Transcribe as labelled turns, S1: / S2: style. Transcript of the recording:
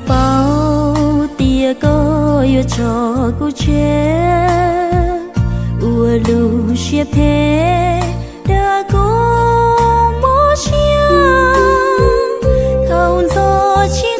S1: bao tia có yêu cho cô che ua lu xếp thế đã có mô chia không gió chỉ